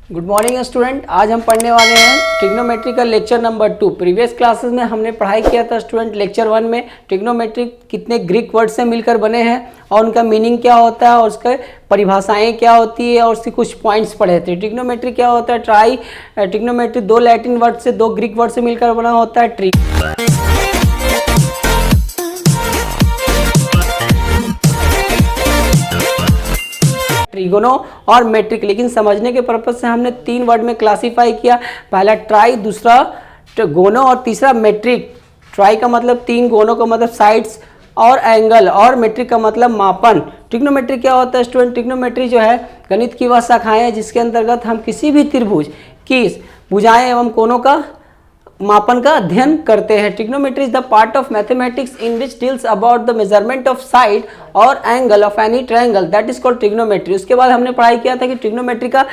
Good morning student. आज हम पढ़ने वाले हैं ट्रिग्नोमेट्री का लेक्चर नंबर 2। प्रीवियस क्लासेस में हमने पढ़ाई किया था स्टूडेंट लेक्चर 1 में ट्रिग्नोमेट्री कितने ग्रीक वर्ड से मिलकर बने हैं और उनका मीनिंग क्या होता है और उसके परिभाषाएं क्या होती है और उसके कुछ पॉइंट्स पढ़े थे। ट्रिग्नोमेट्री क्या होता है? ट्रिग्नोमेट्री दो लैटिन वर्ड से, दो ग्रीक वर्ड से मिलकर बना होता है। ट्रिगोनो और मेट्रिक, लेकिन समझने के पर्पज से हमने 3 वर्ड में क्लासिफाई किया। पहला ट्राई, दूसरा गोनो और तीसरा मेट्रिक। ट्राई का मतलब 3, गोनो का मतलब साइड्स और एंगल, और मेट्रिक का मतलब मापन। ट्रिग्नोमेट्री क्या होता है स्टूडेंट? ट्रिग्नोमेट्री जो है गणित की वह शाखाएं है जिसके अंतर्गत हम किसी भी त्रिभुज की भुजाएं एवं कोणों का मापन का अध्ययन करते हैं। Trigonometry is the part of mathematics in which deals about the measurement of side और angle of any triangle, that is called trigonometry. उसके बाद हमने पढ़ाई किया था कि ट्रिग्नोमेट्री का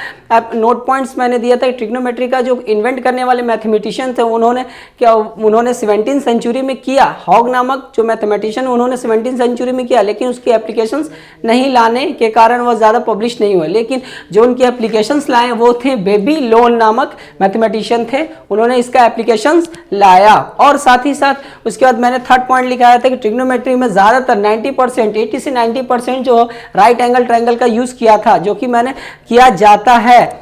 नोट पॉइंट्स मैंने दिया था कि ट्रिग्नोमेट्री का जो इन्वेंट करने वाले मैथमेटिशियन थे उन्होंने 17वीं सेंचुरी में किया। हॉग नामक जो मैथमेटिशियन उन्होंने 17वीं सेंचुरी में किया, लेकिन उसकी एप्लीकेशंस नहीं लाने के कारण वह ज़्यादा पब्लिश नहीं हुए। लेकिन जो उनकी एप्लीकेशंस लाए वो थे बेबीलोन नामक मैथमेटिशियन थे, उन्होंने इसका एप्लीकेशंस लाया। और साथ ही साथ उसके बाद मैंने थर्ड पॉइंट लिखाया था कि ट्रिग्नोमेट्री में ज़्यादातर 90%, 80 से 90% जो राइट एंगल ट्रायंगल का यूज़ किया था, जो कि मैंने किया जाता है,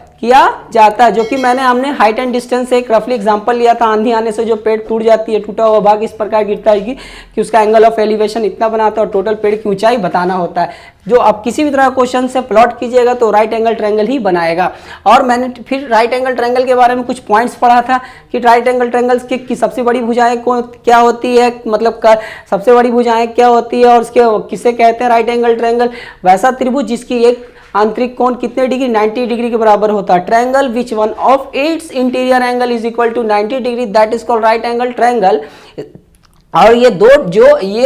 जो कि हमने हाइट एंड डिस्टेंस से एक रफली एग्जांपल लिया था। आंधी आने से जो पेड़ टूट जाती है, टूटा हुआ भाग इस प्रकार गिरता है कि उसका एंगल ऑफ एलिवेशन इतना बनाता है और टोटल पेड़ की ऊंचाई बताना होता है। जो आप किसी भी तरह क्वेश्चन से प्लॉट कीजिएगा तो राइट एंगल ट्रायंगल ही बनाएगा। और मैंने फिर राइट एंगल ट्रायंगल के बारे में कुछ पॉइंट्स पढ़ा था कि राइट एंगल ट्रायंगल्स की सबसे बड़ी भुजाएं क्या होती है, मतलब सबसे बड़ी भुजाएं क्या होती है और उसके किसे कहते हैं राइट एंगल ट्रायंगल। वैसा त्रिभुज जिसकी एक आंतरिक कोण कितने डिग्री, 90 डिग्री के बराबर होता है। Triangle which one of its interior angle is equal to 90 degree, that is called right angle triangle. और ये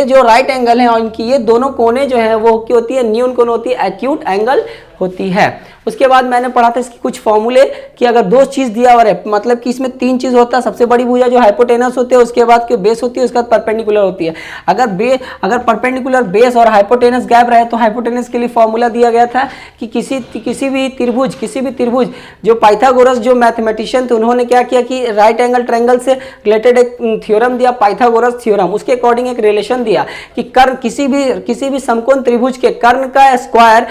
जो राइट एंगल है और इनकी ये दोनों कोने जो है वो क्या होती है? न्यून कोण होती है, एक्यूट एंगल होती है। उसके बाद मैंने पढ़ा था इसकी कुछ फॉर्मूले कि अगर दो चीज दिया हुआ है, मतलब कि इसमें 3 चीज होता है। सबसे बड़ी भुजा जो हाइपोटेनस होती है, उसके बाद जो बेस होती है, उसके बाद परपेंडिकुलर होती है। अगर परपेंडिकुलर बेस और हाइपोटेनस गैप रहे तो हाइपोटेनस के लिए फॉर्मूला दिया गया था कि किसी भी त्रिभुज जो पाइथागोरस जो मैथमेटिशियन थे उन्होंने क्या किया कि राइट एंगल ट्रायंगल से रिलेटेड एक थ्योरम दिया, पाइथागोरस थ्योरम। उसके अकॉर्डिंग एक रिलेशन दिया कि कर्ण किसी भी समकोण त्रिभुज के कर्ण का स्क्वायर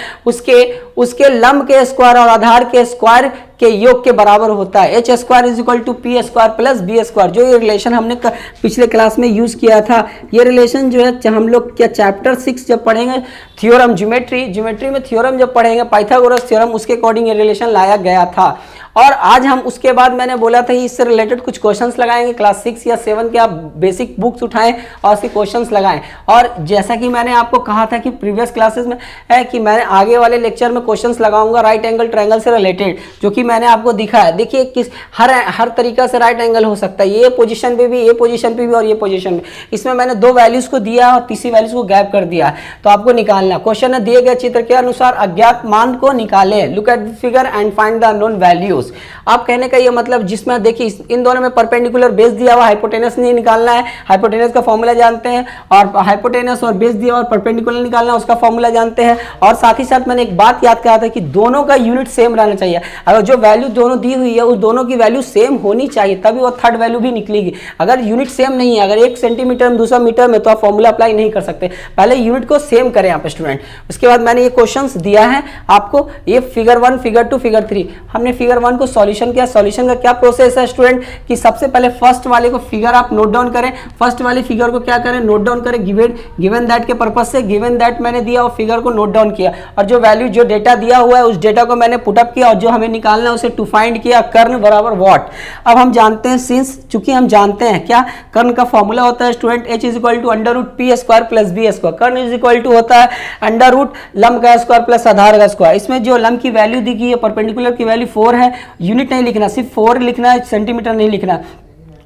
उसके लंब के स्क्वायर और आधार के स्क्वायर के योग के बराबर होता है। h square is equal to p square plus b square. जो ये रिलेशन हमने पिछले क्लास में यूज किया था, ये रिलेशन जो है हम लोग क्या चैप्टर 6 जब पढ़ेंगे थ्योरम ज्योमेट्री में थ्योरम जब पढ़ेंगे पाइथागोरस थ्योरम, उसके अकॉर्डिंग ये रिलेशन लाया गया था। और आज हम उसके बाद मैंने बोला था इससे रिलेटेड कुछ क्वेश्चंस लगाएंगे। क्लास 6 या 7 के आप बेसिक बुक्स उठाएं और उसके क्वेश्चंस लगाएं। और जैसा कि मैंने आपको कहा था कि प्रीवियस क्लासेस में है कि मैं आगे वाले लेक्चर में क्वेश्चंस लगाऊंगा राइट एंगल ट्रायंगल से रिलेटेड, जो कि मैंने आपको दिखाया। देखिए किस हर तरीका से राइट एंगल हो सकता है, ये पोजीशन पे भी, ये पोजीशन पे भी और ये पोजीशन में। इसमें मैंने 2 वैल्यूज को दिया और तीसरी वैल्यूज को गैप कर दिया, तो आपको निकालना। क्वेश्चन में दिए गए चित्र के अनुसार अज्ञात मान को निकालें। Look at the figure and find the unknown values. आप कहने का ये मतलब जिसमें देखिए इन दोनों में परपेंडिकुलर बेस दिया हुआ, हाइपोटेनस नहीं निकालना है, हाइपोटेनस का फॉर्मूला जानते हैं, और हाइपोटेनस और बेस दिया और परपेंडिकुलर निकालना है, उसका फॉर्मूला जानते हैं। और साथ ही साथ मैंने एक बात याद करा था कि दोनों का यूनिट सेम रहना चाहिए। अगर जो वैल्यू दोनों दी हुई है उस दोनों की वैल्यू सेम होनी चाहिए, तभी वो थर्ड वैल्यू भी निकलेगी। अगर यूनिट सेम नहीं है, अगर 1 सेंटीमीटर में दूसरा मीटर में, तो आप फॉर्मूला अप्लाई नहीं कर सकते। पहले यूनिट को सेम करें आप स्टूडेंट। उसके बाद मैंने ये क्वेश्चंस दिया है आपको, ये फिगर 1, फिगर 2, फिगर 3। हमने फिगर 1 को सॉल्यूशन किया। सॉल्यूशन का क्या प्रोसेस है स्टूडेंट कि सबसे पहले फर्स्ट वाले को फिगर आप नोट डाउन करें। फर्स्ट वाली फिगर को क्या करें? नोट डाउन करें। गिवन दैट के पर्पज से गिवन दैट मैंने दिया और फिगर को नोट डाउन किया, और जो वैल्यू जो डेटा दिया हुआ है उस डेटा को मैंने पुटअप किया और जो हमें निकालना है उसे टू फाइंड किया, कर्ण बराबर व्हाट। अब हम जानते हैं चूंकि हम जानते हैं क्या कर्ण का फॉर्मूला होता है student, h is equal to under root p square plus b square. कर्ण इज इक्वल टू होता है अंडर रूट लंब का स्क्वायर प्लस आधार का स्क्वायर। इसमें जो लंब की वैल्यू दी गई है, परपेंडिकुलर की वैल्यू 4 है, यूनिट नहीं लिखना, सिर्फ 4 लिखना है, सेंटीमीटर नहीं लिखना।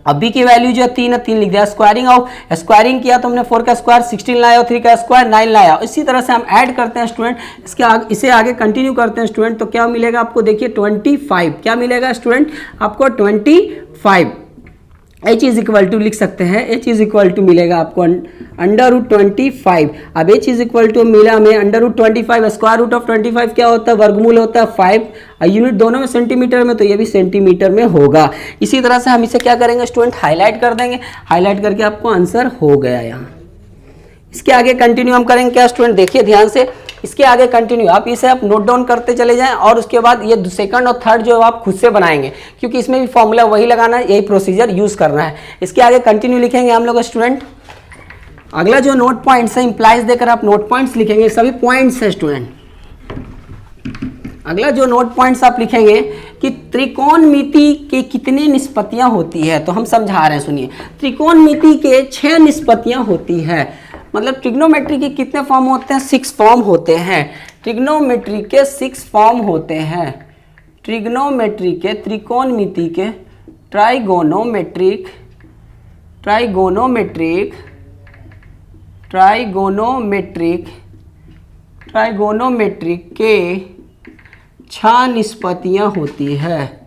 अभी की वैल्यू जो है 3 है, 3 लिख दिया। स्क्वायरिंग किया तो हमने 4 का स्क्वायर 16 लाया और 3 का स्क्वायर 9 लाया। इसी तरह से हम ऐड करते हैं स्टूडेंट, इसे आगे कंटिन्यू करते हैं स्टूडेंट। तो क्या मिलेगा आपको? देखिए 25। क्या मिलेगा स्टूडेंट आपको? 25। h इज इक्वल टू लिख सकते हैं, h इज इक्वल टू मिलेगा आपको √25। अब h इज इक्वल टू मिला हमें √25, स्क्वायर रूट ऑफ 25 क्या होता है, वर्गमूल होता है 5, यूनिट दोनों में सेंटीमीटर में, तो ये भी सेंटीमीटर में होगा। इसी तरह से हम इसे क्या करेंगे स्टूडेंट, हाईलाइट कर देंगे, हाईलाइट करके आपको आंसर हो गया यहाँ। इसके आगे कंटिन्यू हम करेंगे क्या स्टूडेंट, देखिए ध्यान से, इसके आगे कंटिन्यू आप इसे आप नोट डाउन करते चले जाएं, और उसके बाद ये सेकंड और थर्ड जो आप खुद से बनाएंगे, क्योंकि इसमें भी फॉर्मूला वही लगाना है, यही प्रोसीजर यूज करना है। इसके आगे कंटिन्यू लिखेंगे हम लोग स्टूडेंट। अगला जो नोट पॉइंट्स है, इंप्लाइज देकर आप नोट पॉइंट्स लिखेंगे, सभी पॉइंट्स है स्टूडेंट। अगला जो नोट पॉइंट्स आप लिखेंगे कि त्रिकोणमिति के कितनी निष्पत्तियां होती है, तो हम समझा रहे हैं, सुनिए। त्रिकोणमिति के 6 निष्पत्तियां होती है, मतलब ट्रिग्नोमेट्री के कितने फॉर्म होते हैं, 6 फॉर्म होते हैं। ट्रिग्नोमेट्री के 6 फॉर्म होते हैं। ट्रिग्नोमेट्री के, त्रिकोणमिति के, ट्राइगोनोमेट्रिक, ट्राइगोनोमेट्रिक, ट्राइगोनोमेट्रिक, ट्राइगोनोमेट्रिक के 6 निष्पत्तियां होती है।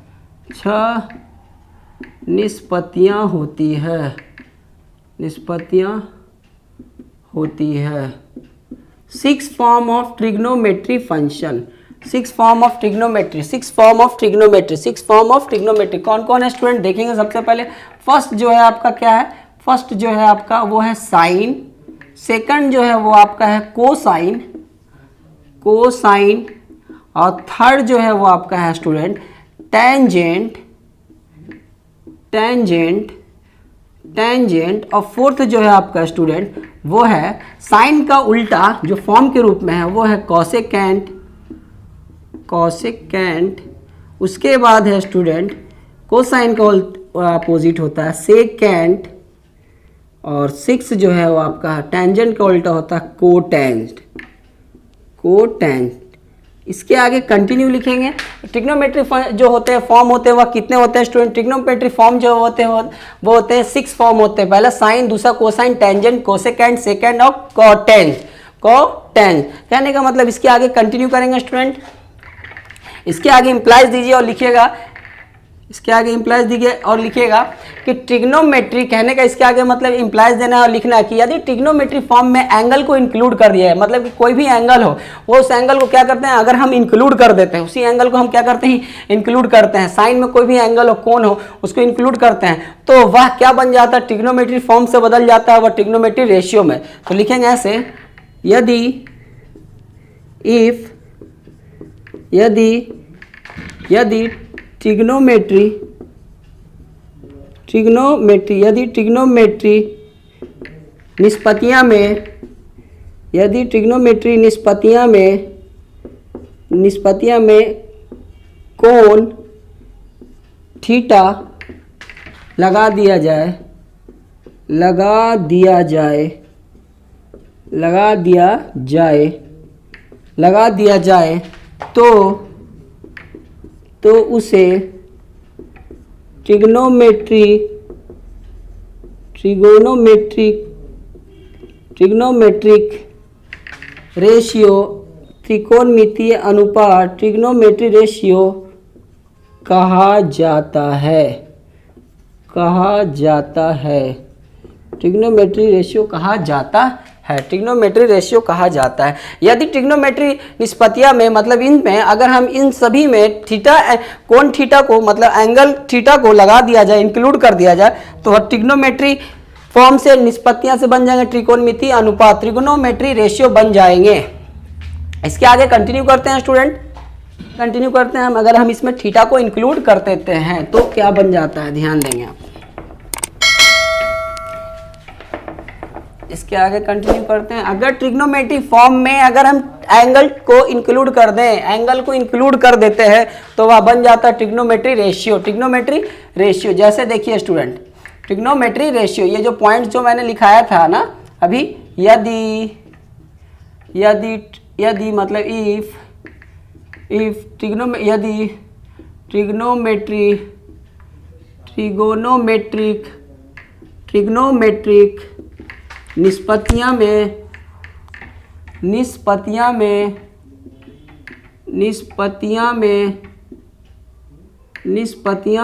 6 निष्पत्तियां होती है, निष्पत्तियां होती है। 6 form of trigonometry function, 6 form of trigonometry, 6 form of trigonometry, 6 form of trigonometry कौन कौन है स्टूडेंट, देखेंगे। सबसे पहले फर्स्ट जो है आपका क्या है, फर्स्ट जो है आपका वो है साइन, सेकंड जो है वो आपका है कोसाइन, कोसाइन, और थर्ड जो है वो आपका है स्टूडेंट टेंजेंट, टेंजेंट, टेंजेंट, और फोर्थ जो है आपका स्टूडेंट वो है साइन का उल्टा जो फॉर्म के रूप में है वो है कॉसेकेंट, कॉसेकेंट। उसके बाद है स्टूडेंट कोसाइन का अपोजिट होता है सेकेंट, और 6 जो है वो आपका टेंजेंट का उल्टा होता है कोटेंट, कोटेंट। इसके आगे कंटिन्यू लिखेंगे। ट्रिग्नोमेट्री जो होते हैं फॉर्म होते हैं वह कितने होते हैं स्टूडेंट, ट्रिग्नोमेट्री फॉर्म जो होते हैं वो होते हैं 6 फॉर्म होते हैं। पहला साइन, दूसरा कोसाइन, टेंजेंट, कोसेकेंट, सेकेंड और कोटेंट, कोटेंट। कहने का मतलब इसके आगे कंटिन्यू करेंगे स्टूडेंट। इसके आगे इंप्लाइज दीजिए और लिखिएगा, इसके आगे इंप्लाइज दीजिए और लिखिएगा कि ट्रिग्नोमेट्री, कहने का इसके आगे मतलब इंप्लाइज देना है और लिखना है कि यदि ट्रिग्नोमेट्री फॉर्म में एंगल को इंक्लूड कर दिया है, मतलब कि कोई भी एंगल हो वो उस एंगल को क्या करते हैं, अगर हम इंक्लूड कर देते हैं, उसी एंगल को हम क्या करते हैं, इंक्लूड करते हैं। साइन में कोई भी एंगल हो, कोण हो, उसको इंक्लूड करते हैं, तो वह क्या बन जाता है, ट्रिग्नोमेट्री फॉर्म से बदल जाता है वह ट्रिग्नोमेट्री रेशियो में। तो लिखेंगे ऐसे, यदि इफ, यदि ट्रिग्नोमेट्री, यदि ट्रिग्नोमेट्री निष्पत्तियां में, यदि ट्रिग्नोमेट्री निष्पत्तियां में कोण थीटा लगा दिया जाए, लगा दिया जाए तो उसे ट्रिग्नोमेट्रिक रेशियो, त्रिकोणमितीय अनुपात, ट्रिग्नोमेट्री रेशियो कहा जाता है, ट्रिग्नोमेट्री रेशियो कहा जाता है, ट्रिग्नोमेट्री रेशियो कहा जाता है। यदि ट्रिग्नोमेट्री निष्पत्तियां में, मतलब इनमें अगर हम इन सभी में थीटा, कोण थीटा को, मतलब एंगल थीटा को लगा दिया जाए, इंक्लूड कर दिया जाए, तो ट्रिग्नोमेट्री फॉर्म से निष्पत्तियां से बन जाएंगे त्रिकोणमितीय अनुपात, ट्रिग्नोमेट्री रेशियो बन जाएंगे। इसके आगे कंटिन्यू करते हैं स्टूडेंट, कंटिन्यू करते हैं हम। अगर हम इसमें थीटा को इंक्लूड कर देते हैं तो क्या बन जाता है, ध्यान देंगे आप। इसके आगे कंटिन्यू करते हैं। अगर ट्रिग्नोमेट्री फॉर्म में अगर हम एंगल को इंक्लूड कर दें, एंगल को इंक्लूड कर देते हैं तो वह बन जाता है ट्रिग्नोमेट्री रेशियो, ट्रिग्नोमेट्री रेशियो। जैसे देखिए स्टूडेंट, ट्रिग्नोमेट्री रेशियो, ये जो पॉइंट जो मैंने लिखाया था ना अभी, यदि मतलब इफ ट्रिग्नोमेट्रिक निष्पत्तियां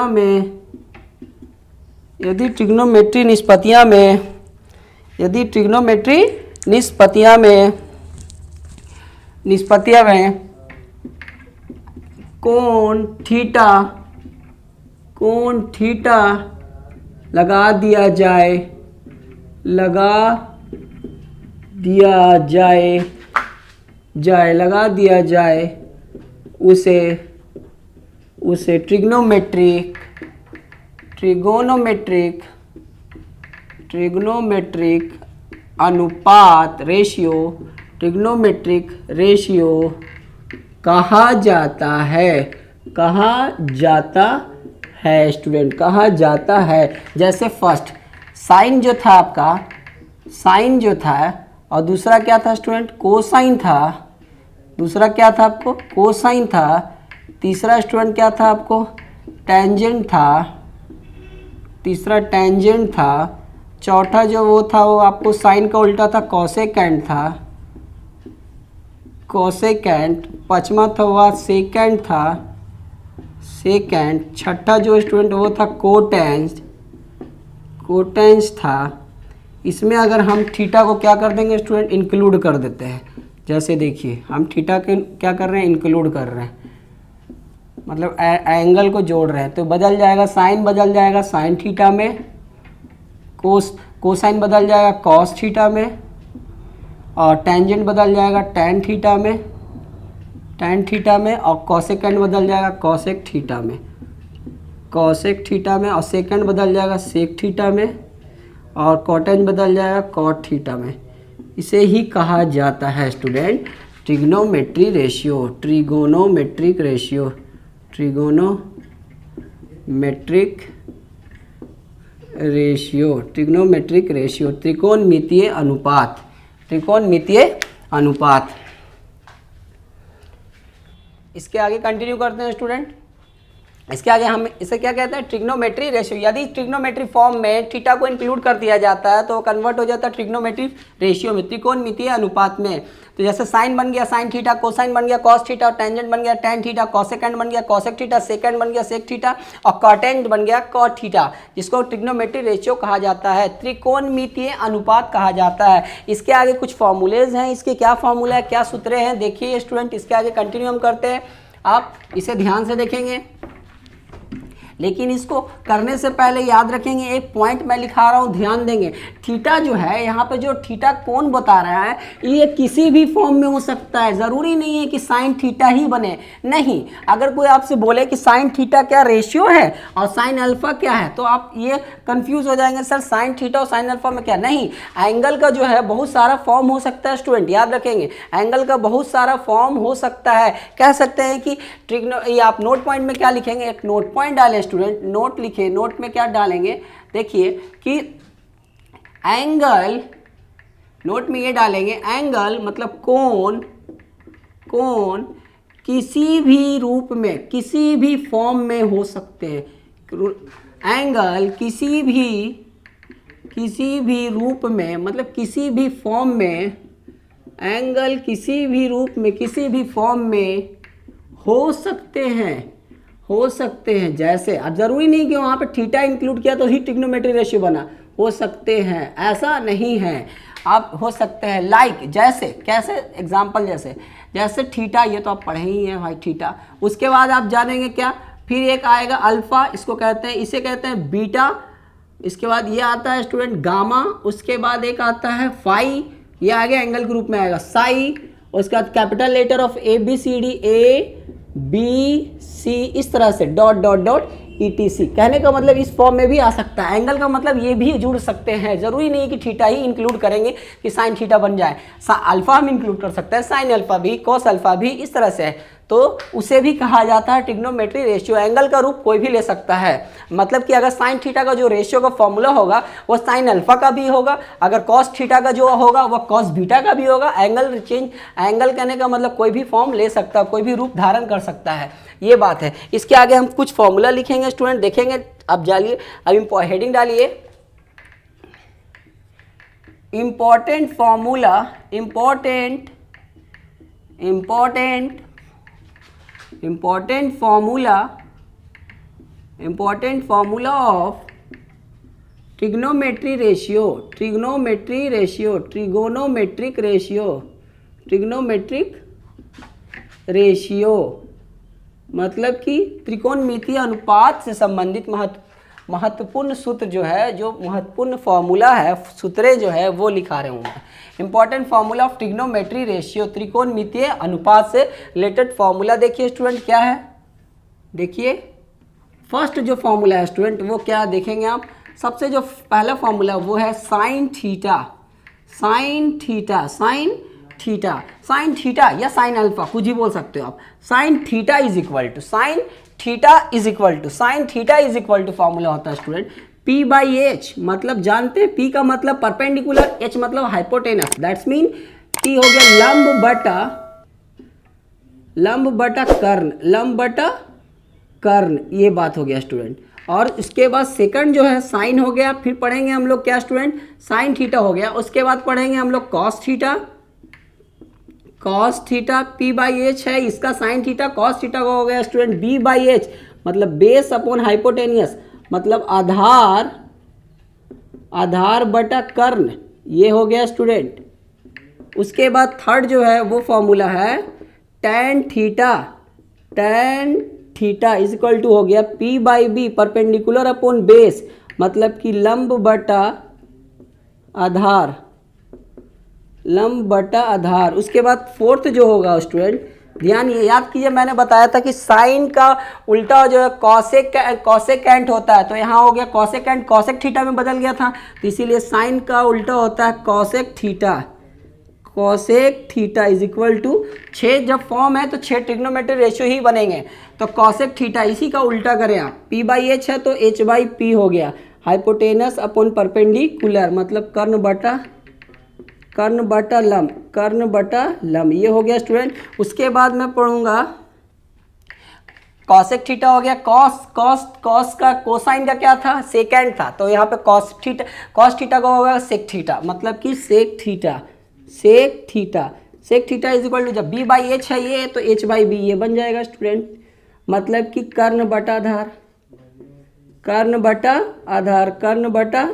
में यदि ट्रिग्नोमेट्री निष्पत्तियाँ में कोण थीटा लगा दिया जाए उसे ट्रिगोनोमेट्रिक अनुपात रेशियो कहा जाता है स्टूडेंट, कहा जाता है। जैसे फर्स्ट साइन जो था आपका, साइन जो था, और दूसरा क्या था स्टूडेंट, कोसाइन था। दूसरा क्या था आपको, कोसाइन था। तीसरा स्टूडेंट क्या था आपको, टेंजेंट था। तीसरा टेंजेंट था। चौथा जो वो था वो आपको साइन का उल्टा था, कोसेकेंट था, कोसेकेंट। पांचवा था वह सेकेंड था, सेकेंड। छठा जो स्टूडेंट वो था कोटेंस था। इसमें अगर हम थीटा को क्या कर देंगे स्टूडेंट, इंक्लूड कर देते हैं। जैसे देखिए हम थीटा के क्या कर रहे हैं, इंक्लूड कर रहे हैं, मतलब एंगल को जोड़ रहे हैं। तो बदल जाएगा, साइन बदल जाएगा साइन थीटा में, कोसाइन बदल जाएगा कॉस थीटा में, और टेंजेंट बदल जाएगा टेन थीटा में, और कोसेकेंट बदल जाएगा कोसेक थीटा में, और सेकेंड बदल जाएगा सेक थीटा में, और कोटेंज बदल जाएगा कॉट थीटा में। इसे ही कहा जाता है स्टूडेंट ट्रिग्नोमेट्रिक रेशियो, त्रिकोणमितीय अनुपात। इसके आगे कंटिन्यू करते हैं स्टूडेंट। इसके आगे हम इसे क्या कहते हैं, ट्रिग्नोमेट्री रेशियो। यदि ट्रिग्नोमेट्री फॉर्म में थीटा को इंक्लूड कर दिया जाता है तो कन्वर्ट हो जाता है ट्रिग्नोमेट्री रेशियो में, त्रिकोणमितीय अनुपात में। तो जैसे साइन बन गया साइन थीटा, कोसाइन बन गया कॉस थीटा, टेंजेंट बन गया टेन थीटा, कोसेकेंट बन गया कोसेक थीटा, सेकेंड बन गया सेक थीटा, और कॉटेंज बन गया कॉट थीटा, जिसको ट्रिग्नोमेट्री रेशियो कहा जाता है, त्रिकोणमितीय अनुपात कहा जाता है। इसके आगे कुछ फॉर्मूलेज हैं, इसके क्या फॉर्मूला है, क्या सूत्र हैं, देखिए स्टूडेंट। इसके आगे कंटिन्यू हम करते हैं, आप इसे ध्यान से देखेंगे। लेकिन इसको करने से पहले याद रखेंगे, एक पॉइंट मैं लिखा रहा हूँ, ध्यान देंगे। थीटा जो है यहाँ पे, जो थीटा कोण बता रहा है, ये किसी भी फॉर्म में हो सकता है। ज़रूरी नहीं है कि साइन थीटा ही बने, नहीं। अगर कोई आपसे बोले कि साइन थीटा क्या रेशियो है और साइन अल्फा क्या है, तो आप ये कंफ्यूज हो जाएंगे, सर साइन थीटा और साइन अल्फा में क्या। नहीं, एंगल का जो है बहुत सारा फॉर्म हो सकता है स्टूडेंट, याद रखेंगे। एंगल का बहुत सारा फॉर्म हो सकता है। कह सकते हैं कि ये आप नोट पॉइंट में क्या लिखेंगे, एक नोट पॉइंट डालें स्टूडेंट, नोट लिखे। नोट में क्या डालेंगे, देखिए कि एंगल, नोट में ये डालेंगे, एंगल मतलब कोण किसी भी रूप में, किसी भी फॉर्म में हो सकते हैं। एंगल किसी भी रूप में, मतलब किसी भी फॉर्म में, एंगल किसी भी रूप में, किसी भी फॉर्म में हो सकते हैं। जैसे अब जरूरी नहीं कि वहाँ पे थीटा इंक्लूड किया तो ही ट्रिग्नोमेट्री रेशियो बना, हो सकते हैं, ऐसा नहीं है। आप हो सकते हैं लाइक, जैसे, कैसे, एग्जाम्पल जैसे थीटा, ये तो आप पढ़े ही हैं भाई थीटा। उसके बाद आप जानेंगे क्या, फिर एक आएगा अल्फा, इसको कहते हैं, इसे कहते हैं बीटा। इसके बाद ये आता है स्टूडेंट गामा। उसके बाद एक आता है फाई, ये आगे एंगल के रूप में आएगा साई। उसके बाद capital letter of ABCD, ABC, इस तरह से डॉट डॉट डॉट ETC। कहने का मतलब इस फॉर्म में भी आ सकता है। एंगल का मतलब ये भी जुड़ सकते हैं, जरूरी नहीं कि थीटा ही इंक्लूड करेंगे कि साइन थीटा बन जाए। अल्फा हम इंक्लूड कर सकते हैं, साइन अल्फा भी, कॉस अल्फा भी, इस तरह से है। तो उसे भी कहा जाता है ट्रिग्नोमेट्री रेशियो। एंगल का रूप कोई भी ले सकता है, मतलब कि अगर साइन थीटा का जो रेशियो का फॉर्मूला होगा वो साइन अल्फा का भी होगा, अगर कॉस थीटा का जो होगा वो कॉस बीटा का भी होगा। एंगल कहने का मतलब कोई भी फॉर्म ले सकता है, कोई भी रूप धारण कर सकता है, ये बात है। इसके आगे हम कुछ फॉर्मूला लिखेंगे स्टूडेंट, देखेंगे। अब जाइए, अब हेडिंग डालिए, important formula, important formula of trigonometry ratio, trigonometry ratio, trigonometric ratio, trigonometric ratio मतलब कि त्रिकोणमितीय अनुपात से संबंधित महत्वपूर्ण सूत्र जो है, जो महत्वपूर्ण फॉर्मूला है, सूत्रे जो है वो लिखा रहे हूँ मैं। Important formula of trigonometry ratio, त्रिकोणमितीय अनुपात से रिलेटेड फॉर्मूला देखिए स्टूडेंट क्या है। देखिए फर्स्ट जो फॉर्मूला है स्टूडेंट वो क्या देखेंगे आप। सबसे जो पहला फॉर्मूला वो है sine theta, sine theta, sine theta, sine theta या साइन अल्फा कुछ ही बोल सकते हो आप। Sine theta is equal to, sine theta is equal to, sine theta is equal to formula होता है स्टूडेंट P बाई एच, मतलब जानते हैं P का मतलब परपेंडिकुलर, H मतलब हाइपोटेनस, दैट्स मीन P हो गया लंब बटा कर्ण, लंब बटा कर्ण, ये बात हो गया स्टूडेंट। और उसके बाद सेकंड जो है साइन हो गया, फिर पढ़ेंगे हम लोग क्या स्टूडेंट, साइन थीटा हो गया, उसके बाद पढ़ेंगे हम लोग cos theta, cos theta P by h है, इसका साइन थीटा, कॉस थीटा का हो गया स्टूडेंट B बाई एच, मतलब बेस अपॉन हाइपोटेनियस, मतलब आधार, आधार बटा कर्ण, ये हो गया स्टूडेंट। उसके बाद थर्ड जो है वो फॉर्मूला है tan theta, tan theta is equal to हो गया P by b perpendicular upon base, मतलब कि लंब बटा आधार, लंब बटा आधार। उसके बाद फोर्थ जो होगा स्टूडेंट, ध्यान ये याद कीजिए, मैंने बताया था कि साइन का उल्टा जो है कॉसेकेंट होता है, तो यहाँ हो गया कॉसेकेंट, कॉसेक थीटा में बदल गया था, तो इसीलिए साइन का उल्टा होता है cosec theta, cosec theta is equal to 6 जब फॉर्म है तो 6 ट्रिग्नोमेट्री रेशियो ही बनेंगे, तो कॉसेक थीटा इसी का उल्टा करें आप, P बाई एच है तो H बाई पी हो गया, हाइपोटेनस अपॉन परपेंडिकुलर, मतलब कर्ण बटा लंब, कर्ण बटा लंब, ये हो गया स्टूडेंट। उसके बाद मैं पढ़ूंगा कॉसेक थीटा हो गया, कॉस का कोसाइन का क्या था, सेकेंड था, तो यहाँ पे कॉस थीटा का होगा सेक थीटा, मतलब कि sec theta, sec theta, sec theta is equal to जब B बाई एच है ये तो H बाई बी ये बन जाएगा स्टूडेंट, मतलब कि कर्ण बटा आधार, कर्ण बटा आधार, कर्ण बटा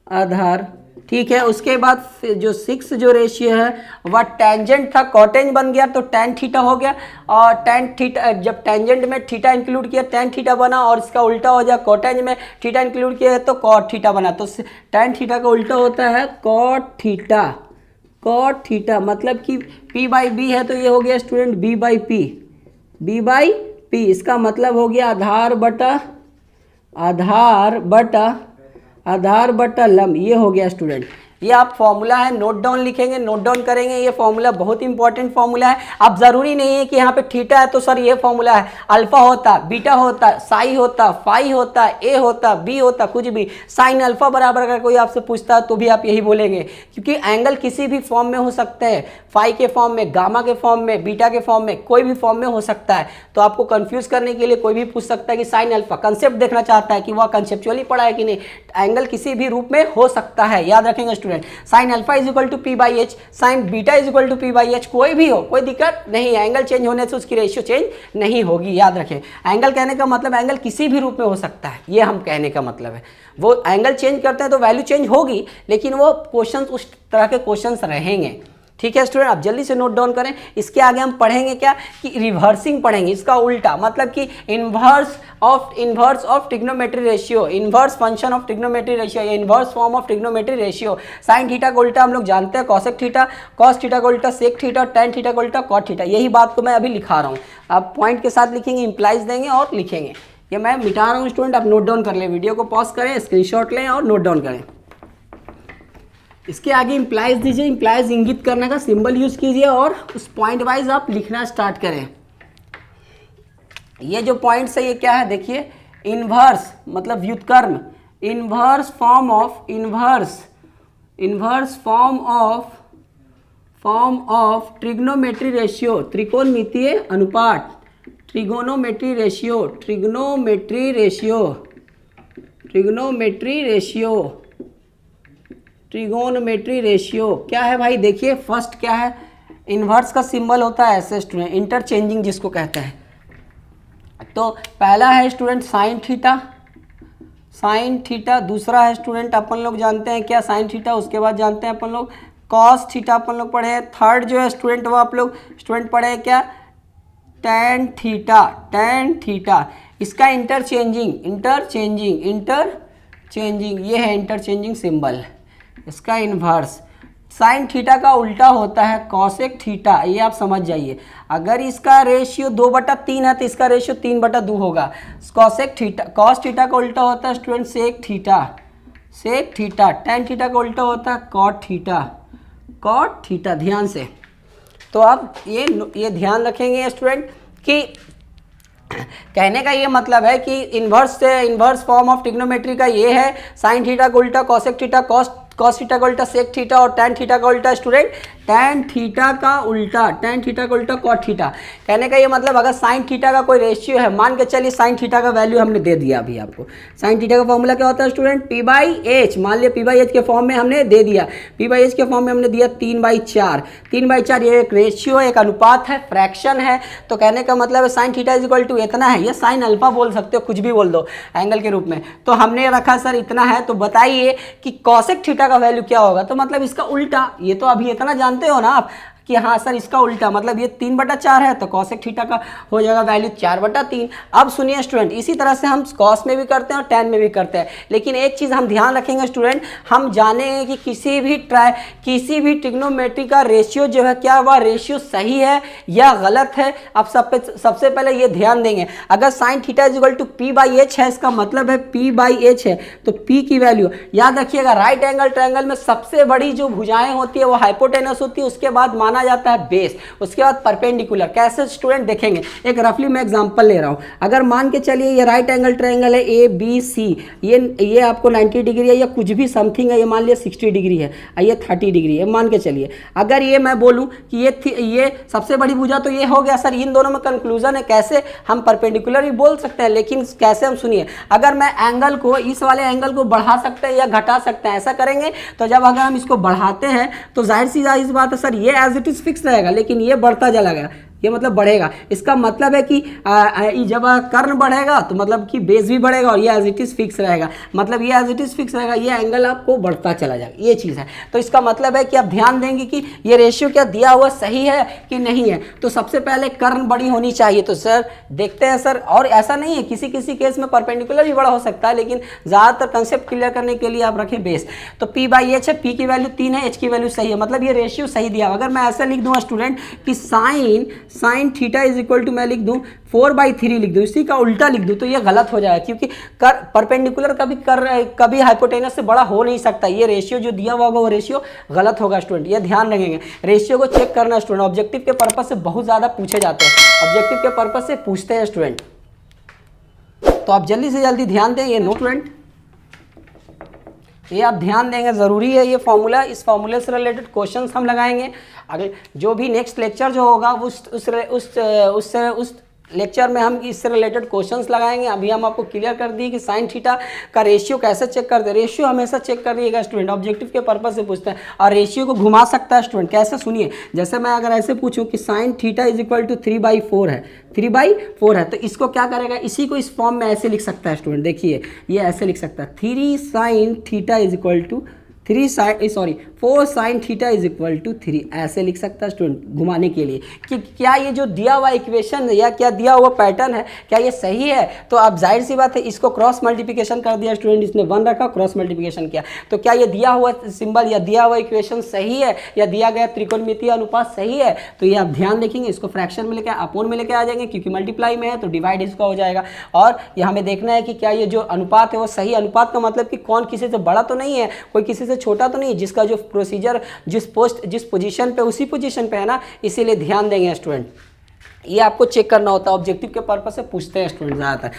आधार, ठीक है। उसके बाद जो 6 जो रेशियो है वह टेंजेंट था, कॉटेंज बन गया तो tan थीटा हो गया, और tan थीटा जब टेंजेंट में थीटा इंक्लूड किया tan थीटा बना, और इसका उल्टा हो जाए कॉटेंज में थीटा इंक्लूड किया तो cot थीटा बना, तो tan थीटा का उल्टा होता है cot थीटा, cot थीटा, मतलब कि P बाई बी है तो ये हो गया student B by P, B by P, इसका मतलब हो गया आधार बटा लंब, ये हो गया स्टूडेंट। ये आप फॉर्मूला है नोट डाउन लिखेंगे, नोट डाउन करेंगे, ये फॉर्मूला बहुत इंपॉर्टेंट फॉर्मूला है। अब जरूरी नहीं है कि यहाँ पे थीटा है तो सर ये फॉर्मूला है, अल्फा होता, बीटा होता, साई होता, फाई होता, ए होता, बी होता, कुछ भी साइन अल्फा बराबर अगर कोई आपसे पूछता है तो भी आप यही बोलेंगे, क्योंकि एंगल किसी भी फॉर्म में हो सकते हैं, फाई के फॉर्म में, गामा के फॉर्म में, बीटा के फॉर्म में, कोई भी फॉर्म में हो सकता है। तो आपको कंफ्यूज करने के लिए कोई भी पूछ सकता है कि साइन अल्फा, कंसेप्ट देखना चाहता है कि वह कंसेप्चुअली पढ़ा है कि नहीं, एंगल किसी भी रूप में हो सकता है, याद रखेंगे student. Sine alpha is equal to P by H, sine beta is equal to P by H, कोई भी हो कोई दिक्कत नहीं है, एंगल चेंज होने से उसकी रेशियो चेंज नहीं होगी, याद रखें। एंगल कहने का मतलब एंगल किसी भी रूप में हो सकता है, ये हम कहने का मतलब है। वो एंगल चेंज करते हैं तो वैल्यू चेंज होगी, लेकिन वो क्वेश्चन उस तरह के क्वेश्चन रहेंगे, ठीक है स्टूडेंट। आप जल्दी से नोट डाउन करें। इसके आगे हम पढ़ेंगे क्या कि रिवर्सिंग पढ़ेंगे, इसका उल्टा, मतलब कि inverse of trigonometry ratio, inverse function of trigonometry ratio, या inverse form of trigonometry ratio. Sine theta का उल्टा हम लोग जानते हैं कॉसेक थीटा, कॉस थीटा का उल्टा सेक थीटा, टैन थीटा का उल्टा कॉट थीटा। यही बात को मैं अभी लिखा रहा हूँ, आप पॉइंट के साथ लिखेंगे, इंप्लाइज देंगे और लिखेंगे। ये मैं मिटा रहा हूँ स्टूडेंट, आप नोट डाउन कर लें, वीडियो को पॉज करें, स्क्रीनशॉट लें और नोट डाउन करें। इसके आगे इंप्लाइज दीजिए, इंप्लाइज इंगित करने का सिंबल यूज कीजिए और उस पॉइंट वाइज आप लिखना स्टार्ट करें। ये जो पॉइंट्स है ये क्या है देखिए, इन्वर्स मतलब व्युत्क्रम, inverse form of trigonometry ratio, त्रिकोणमितीय अनुपात, ट्रिग्नोमेट्री रेशियो क्या है भाई, देखिए फर्स्ट क्या है, इन्वर्स का सिंबल होता है ऐसे स्टूडेंट, इंटरचेंजिंग जिसको कहते हैं। तो पहला है student sine theta, sine theta, दूसरा है स्टूडेंट अपन लोग जानते हैं क्या साइन थीटा, उसके बाद जानते हैं अपन लोग कॉस थीटा अपन लोग पढ़े हैं। थर्ड जो है स्टूडेंट वो आप लोग स्टूडेंट पढ़े हैं क्या, टैन थीटा, टैन थीटा। इसका इंटरचेंजिंग ये है इंटरचेंजिंग सिंबल। इसका इन्वर्स साइन थीटा का उल्टा होता है कॉसेक थीटा, ये आप समझ जाइए। अगर इसका रेशियो 2/3 है तो इसका रेशियो 3/2 होगा। कॉसेक थीटा, कॉस थीटा का उल्टा होता है student sec theta, sec theta. Tan theta का उल्टा होता है कॉट थीटा, कॉट थीटा। ध्यान से, तो अब ये ध्यान रखेंगे स्टूडेंट कि कहने का ये मतलब है कि इन्वर्स फॉर्म ऑफ ट्रिग्नोमेट्री का ये है साइन थीटा का उल्टा कॉसेक थीटा, कॉस थीटा का उल्टा सेक थीटा और टैन थीटा का उल्टा स्टूडेंट टैन थीटा का उल्टा, टैन थीटा का उल्टा कॉट थीटा। कहने का ये मतलब अगर साइन थीटा का कोई रेशियो है, मान के चलिए साइन थीटा का वैल्यू हमने दे दिया अभी आपको। साइन थीटा का फॉर्मूला क्या होता है स्टूडेंट, p/h। मान लिया p/h के फॉर्म में हमने दे दिया, p/h के फॉर्म में हमने दिया 3/4। 3/4 ये एक रेशियो है, एक अनुपात है, फ्रैक्शन है। तो कहने का मतलब है sine theta is equal to इतना है, ये साइन अल्फा बोल सकते हो, कुछ भी बोल दो एंगल के रूप में। तो हमने रखा सर इतना है, तो बताइए कि कॉसेक थीटा का वैल्यू क्या होगा। तो मतलब इसका उल्टा, ये तो अभी इतना जानते हो ना आप कि हाँ सर इसका उल्टा मतलब ये 3/4 है, तो कॉसेक थीटा का हो जाएगा वैल्यू 4/3। अब सुनिए स्टूडेंट, इसी तरह से हम कॉस में भी करते हैं और टैन में भी करते हैं, लेकिन एक चीज़ हम ध्यान रखेंगे स्टूडेंट, हम जानेंगे कि किसी भी ट्रिग्नोमेट्री का रेशियो जो है क्या वह रेशियो सही है या गलत है। अब सबसे पहले ये ध्यान देंगे, अगर sine theta is equal to p/h है, इसका मतलब है p/h है, तो p की वैल्यू याद रखिएगा। राइट एंगल ट्रायंगल में सबसे बड़ी जो भुजाएं होती है वो हाइपोटेनस होती है, उसके बाद माना जाता है बेस, उसके बाद परपेंडिकुलर। कैसे स्टूडेंट देखेंगे, एक रफली मैं एग्जांपल ले रहा हूं। अगर मान के चलिए ये राइट एंगल ट्रायंगल है ABC, ये आपको 90 डिग्री है या कुछ भी समथिंग है, ये मान लिया 60 डिग्री है, ये 30 डिग्री है मान के चलिए। अगर ये मैं बोलूं कि ये सबसे बड़ी भुजा, तो ये हो गया सर इन दोनों में कंक्लूजन है। कैसे हम परपेंडिकुलर भी बोल सकते हैं, लेकिन कैसे हम सुनिए, अगर मैं एंगल को, इस वाले एंगल को बढ़ा सकते हैं या घटा सकते हैं, ऐसा करेंगे। तो जब अगर हम इसको बढ़ाते हैं तो जाहिर सी इस बात है सर ये एज इट इज फिक्स रहेगा, लेकिन ये बढ़ता चला गया, ये मतलब बढ़ेगा। इसका मतलब है कि जब कर्ण बढ़ेगा तो मतलब कि बेस भी बढ़ेगा और ये एज इट इज फिक्स रहेगा, मतलब ये एज इट इज फिक्स रहेगा, ये एंगल आपको बढ़ता चला जाएगा, ये चीज़ है। तो इसका मतलब है कि आप ध्यान देंगे कि ये रेशियो क्या दिया हुआ सही है कि नहीं है। तो सबसे पहले कर्ण बड़ी होनी चाहिए, तो सर देखते हैं सर, और ऐसा नहीं है, किसी किसी केस में परपेंडिकुलर भी बड़ा हो सकता है, लेकिन ज़्यादातर कंसेप्ट क्लियर करने के लिए आप रखें बेस। तो p/h है, p की वैल्यू 3 है, h की वैल्यू सही है, मतलब ये रेशियो सही दिया। अगर मैं ऐसा लिख दूँ स्टूडेंट कि sine theta is equal to, मैं लिख दूं 4/3 लिख दूं, इसी का उल्टा लिख दूं, तो ये गलत हो जाएगा, क्योंकि परपेंडिकुलर कभी हाइपोटेनस से बड़ा हो नहीं सकता। ये रेशियो जो दिया हुआ होगा वो रेशियो गलत होगा स्टूडेंट, ये ध्यान रखेंगे। रेशियो को चेक करना स्टूडेंट, ऑब्जेक्टिव के पर्पज से बहुत ज़्यादा पूछे जाते हैं, ऑब्जेक्टिव के पर्पज से पूछते हैं स्टूडेंट। तो आप जल्दी से जल्दी ध्यान दें, ये नो स्टूडेंट, ये आप ध्यान देंगे, ज़रूरी है ये फॉर्मूला। इस फॉर्मूले से रिलेटेड क्वेश्चंस हम लगाएंगे। अगर जो भी नेक्स्ट लेक्चर जो होगा उस लेक्चर में हम इससे रिलेटेड क्वेश्चंस लगाएंगे। अभी हम आपको क्लियर कर दिए कि साइन थीटा का रेशियो कैसे चेक करते हैं। रेशियो हमेशा चेक करिएगा स्टूडेंट, ऑब्जेक्टिव के पर्पज से पूछते हैं, और रेशियो को घुमा सकता है स्टूडेंट। कैसे सुनिए, जैसे मैं अगर ऐसे पूछूं कि sine theta is equal to 3/4 है, 3/4 है, तो इसको क्या करेगा, इसी को इस फॉर्म में ऐसे लिख सकता है स्टूडेंट। देखिए ये ऐसे लिख सकता है 3 sine theta is equal to 4 sine theta is equal to 3, ऐसे लिख सकता है स्टूडेंट घुमाने के लिए कि क्या ये जो दिया हुआ इक्वेशन या क्या दिया हुआ पैटर्न है क्या ये सही है। तो अब जाहिर सी बात है इसको क्रॉस मल्टीप्लिकेशन कर दिया स्टूडेंट, इसने 1 रखा, क्रॉस मल्टीप्लिकेशन किया, तो क्या ये दिया हुआ सिंबल या दिया हुआ इक्वेशन सही है या दिया गया त्रिकोणमितीय अनुपात सही है। तो ये आप ध्यान रखेंगे, इसको फ्रैक्शन में लेकर अपोन में लेकर आ जाएंगे, क्योंकि मल्टीप्लाई में है तो डिवाइड इसका हो जाएगा। और ये हमें देखना है कि क्या ये जो अनुपात है वो सही अनुपात का मतलब कि कौन किसी से बड़ा तो नहीं है, कोई किसी से छोटा तो नहीं, जिसका जो प्रोसीजर जिस पोजीशन पे उसी पोजीशन पे है ना, इसीलिए ध्यान देंगे स्टूडेंट। ये आपको चेक करना होता है, ऑब्जेक्टिव के पर्पज से पूछते हैं स्टूडेंट ज़्यादातर।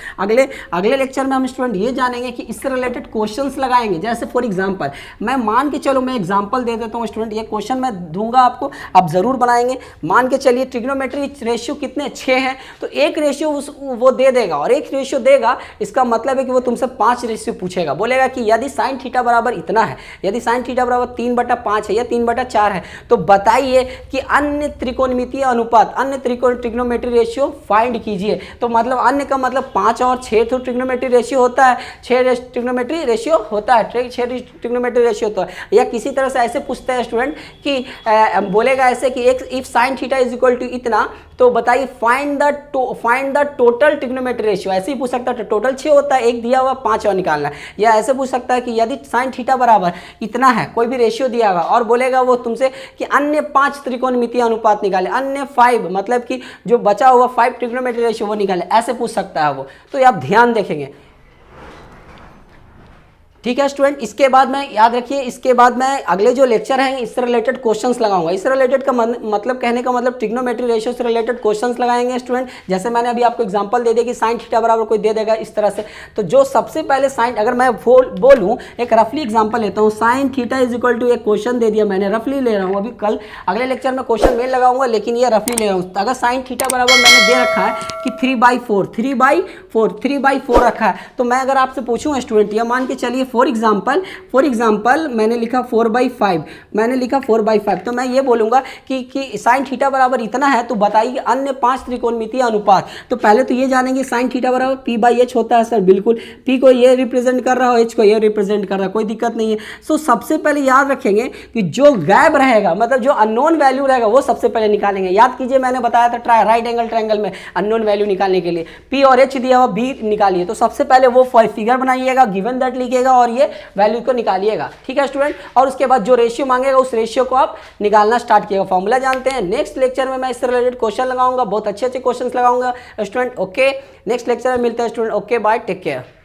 अगले लेक्चर में हम स्टूडेंट ये जानेंगे कि इससे रिलेटेड क्वेश्चंस लगाएंगे। जैसे फॉर एग्जांपल मैं मान के चलो मैं एग्जांपल दे देता हूँ स्टूडेंट, ये क्वेश्चन मैं दूंगा आपको, आप ज़रूर बनाएंगे। मान के चलिए ट्रिग्नोमेट्री रेशियो कितने 6 हैं, तो एक रेशियो वो दे देगा और एक रेशियो देगा, इसका मतलब है कि वो तुमसे 5 रेशियो पूछेगा। बोलेगा कि यदि साइन थीटा बराबर इतना है, यदि साइन थीटा बराबर 3/5 है या 3/4 है, तो बताइए कि अन्य त्रिकोणमितीय अनुपात, अन्य ट्रिग्नोमेट्री रेशियो फाइंड कीजिए। तो मतलब अन्य का मतलब 5 और 6 तो ट्रिग्नोमेट्री रेशियो होता है, 6 ट्रिग्नोमेट्री रेशियो होता है, 6 ट्रिग्नोमेट्री रेशियो होता है। या किसी तरह से ऐसे पूछते हैं स्टूडेंट कि बोलेगा ऐसे कि एक if sine theta is equal to इतना, तो बताइए find the total trigonometry ratio. ऐसे ही पूछ सकता है, टोटल 6 होता है, एक दिया हुआ 5 और निकालना है। या ऐसे पूछ सकता है कि यदि साइन थीटा बराबर इतना है, कोई भी रेशियो दिया होगा और बोलेगा वो तुमसे कि अन्य 5 त्रिकोणमितीय अनुपात निकाले, अन्य 5 मतलब कि जो बचा हुआ 5 ट्रिग्नोमेट्री रेशियो वो निकाले, ऐसे पूछ सकता है वो। तो ये आप ध्यान देखेंगे, ठीक है स्टूडेंट। इसके बाद मैं याद रखिए, इसके बाद मैं अगले जो लेक्चर हैं इससे रिलेटेड क्वेश्चंस लगाऊंगा। इससे रिलेटेड का मतलब कहने का मतलब ट्रिग्नोमेट्री रेशियो से रिलेटेड क्वेश्चंस लगाएंगे स्टूडेंट। जैसे मैंने अभी आपको एग्जांपल दे दिया कि साइन थीटा बराबर कोई दे देगा इस तरह से, तो जो सबसे पहले साइन, अगर मैं बोलूँ एक रफली एग्जाम्पल लेता हूँ, sine theta is equal to एक क्वेश्चन दे दिया मैंने, रफली ले रहा हूँ, अभी कल अगले लेक्चर में क्वेश्चन मेन लगाऊंगा, लेकिन ये रफली ले रहा हूँ। अगर साइन थीटा बराबर मैंने दे रखा है कि 3/4 रखा है, तो मैं अगर आपसे पूछूँ स्टूडेंट, या मान के चलिए फॉर एग्जाम्पल मैंने लिखा 4/5, मैंने लिखा 4/5, तो मैं ये बोलूँगा कि साइन थीटा बराबर इतना है, तो बताइए अन्य 5 त्रिकोणमितीय अनुपात। तो पहले तो ये जानेंगे साइन थीटा बराबर P/H होता है सर, बिल्कुल, P को ये रिप्रेजेंट कर रहा हो, H को ये रिप्रेजेंट कर रहा है, कोई दिक्कत नहीं है। सो सबसे पहले याद रखेंगे कि जो गैप रहेगा, मतलब जो अननोन वैल्यू रहेगा वो सबसे पहले निकालेंगे। याद कीजिए मैंने बताया था राइट एंगल ट्रायंगल में अननोन वैल्यू निकालने के लिए P और H दिया हुआ, B निकालिए। तो सबसे पहले वो फिगर बनाइएगा, गिवन दैट लिखिएगा और ये वैल्यू को निकालिएगा, ठीक है स्टूडेंट। और उसके बाद जो रेशियो मांगेगा उस रेशियो को आप निकालना स्टार्ट कीजिएगा। फॉर्मूला जानते हैं, नेक्स्ट लेक्चर में मैं इससे रिलेटेड क्वेश्चन लगाऊंगा, बहुत अच्छे क्वेश्चंस लगाऊंगा स्टूडेंट। ओके, नेक्स्ट लेक्चर में मिलते हैं student. Okay, bye, take care.